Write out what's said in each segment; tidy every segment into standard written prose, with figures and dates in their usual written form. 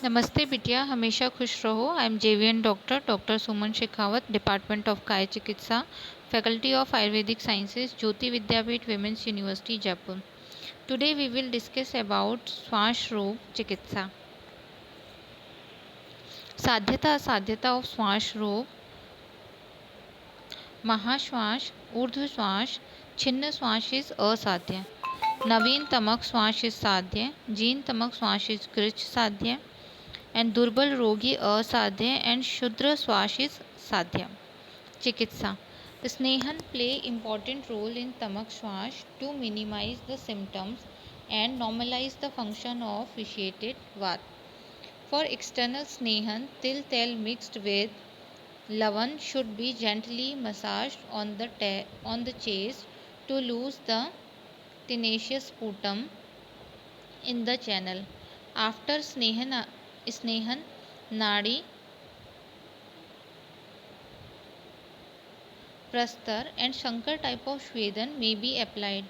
नमस्ते बिटिया, हमेशा खुश रहो। I am JVN doctor Suman Shekhawat, department of Kaya Chikitsa, faculty of Ayurvedic sciences, Jyoti Vidyapeeth women's university Jaipur. Today we will discuss about shwas rog चिकित्सा। साध्यता असाध्यता ऑफ श्वास रोग। महाश्वास, ऊर्ध्वश्वास, छिन्न श्वास इज असाध्य, नवीनतमक श्वास इज साध्य, जीनतमक श्वास इज कृच साध्य, and दुर्बल रोगी असाध्य and शुद्र श्वास is साध्य। चिकित्सा। स्नेहन play important role in तमक श्वास to minimize the symptoms and normalize the function of vitiated vat. For external snehan, til tel mixed with lavan should be gently massaged on the chest to loose the tenacious sputum in the channel. After स्नेहन नाड़ी प्रस्तर and Shankar type of Shvedan may be applied.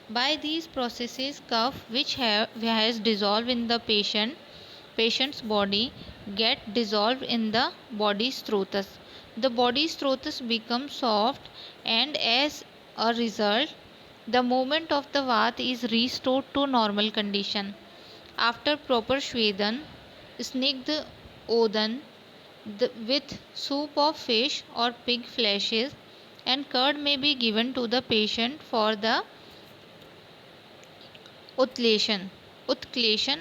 By these processes, cough which has dissolved in the patient's body get dissolved in the body strotus. The body strotus becomes soft, and as a result, the movement of the vat is restored to normal condition. After proper Shvedan, Snigdha Odan with soup of fish or pig fleshes and curd may be given to the patient for the utkleshan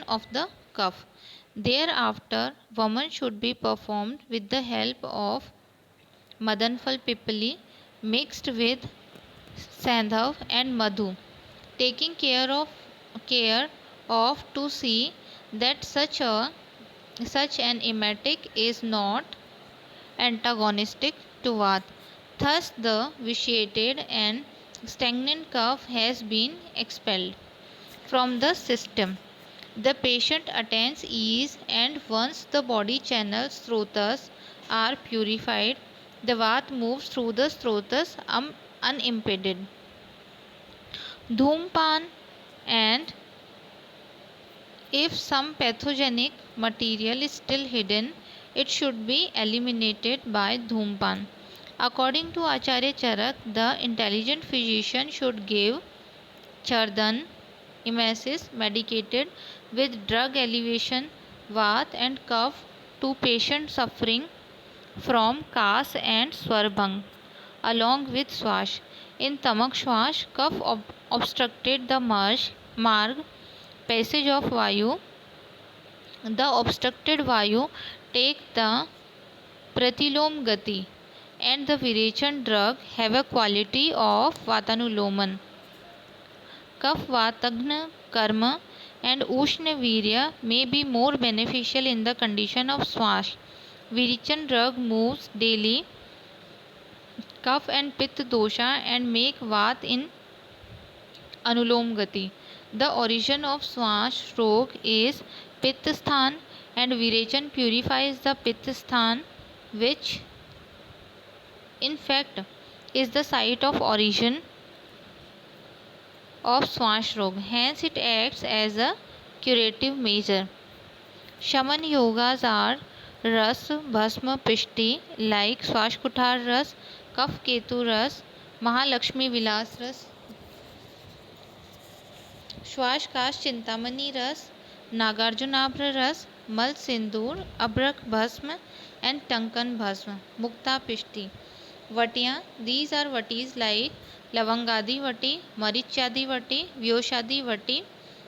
of the cough. Thereafter, Vaman should be performed with the help of Madanfal Pipali mixed with Sandhav and Madhu, taking care of to see that such an emetic is not antagonistic to vat. Thus, the vitiated and stagnant cough has been expelled from the system. The patient attains ease, and once the body channels srotas are purified, the vat moves through the srotas unimpeded. Dhumpan, and if some pathogenic material is still hidden, it should be eliminated by Dhumpan. According to Acharya Charak, the intelligent physician should give Chardan emesis medicated with drug elevation, vat and cough to patients suffering from kas and swarbhang along with swash. In tamak swash, cough obstructed the marg passage of vayu. The obstructed vayu take the pratilom gati, and the virechan drug have a quality of vatanuloman. Kaf vatagna karma and ushna virya may be more beneficial in the condition of swash. Virechan drug moves daily cough and pitta dosha and make vat in anulom gati. The origin of swash rog is pitta sthan, and virechan purifies the pitta sthan, which in fact is the site of origin of swash rog. Hence it acts as a curative measure. Shaman yogas are ras bhasma pishti like swashkuthar ras, कफ केतु रस, महालक्ष्मी विलास रस, श्वासकाश चिंतामणि रस, नागार्जुनाभ्र रस, मल सिंदूर, अभ्रक भस्म and टंकन भस्म, मुक्ता पिष्टि. वटियाँ, these are vatis like lavangadi vati, marichadi vati, vyoshadi vati.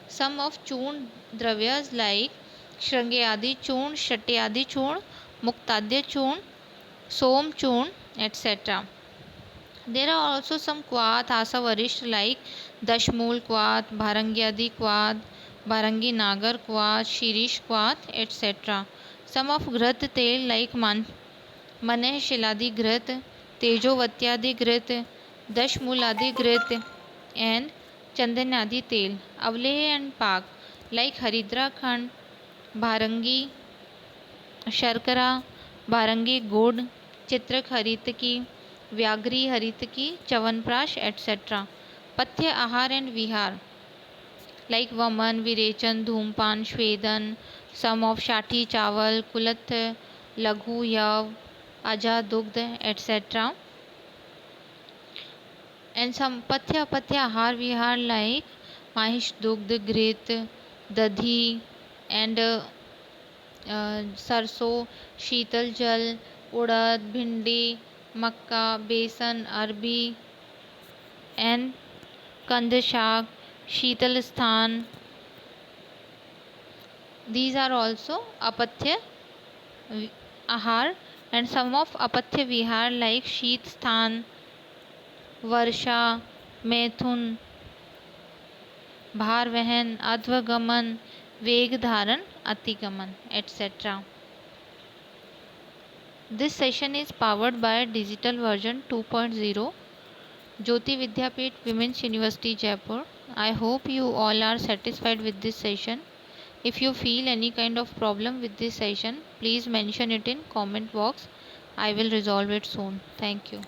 Some of churn dravyas like shrangyadi churn, shatyadi churn, muktadya churn, som churn, etc. There are also some Kwat, Asa Varisht like Dashmul Kwat, Bharangyadi Kwat, Bharangi Nagar Kwat, Shirish Kwat, etc. Some of Grat Tel like Maneh Shiladi Grat, Tejovatyadi Grat, Dashmuladi Grat, and Chandanadi Tel. Avlehe and Pak like Haridra Khand, Bharangi Sharkara, Bharangi Gud, चित्रक हरित की, व्याघ्री हरित की, chyawanprash etc. पथ्य आहार and Vihar. like Vaman, Virechan, Dhumpan, Shvedan, some of Shati Chawal, Kulat, Laghu, Yav, Aja, Dugdh, etc. And some Patya Ahar Vihar like Mahish, Dugdh, Grit, Dadhi, and सरसों, शीतल जल, उड़द, भिंडी, मक्का, बेसन, अरबी, and कंद शाक, शीतल स्थान. These are also apatya ahar, and some of apatya vihar like शीत स्थान, वर्षा, मैथुन, भारवहन, अध्वगमन, वेग धारण, अतिगमन, etc. This session is powered by digital version 2.0, Jyoti Vidyapeeth Women's University Jaipur. I hope you all are satisfied with this session. If you feel any kind of problem with this session, please mention it in comment box. I will resolve it soon. Thank you.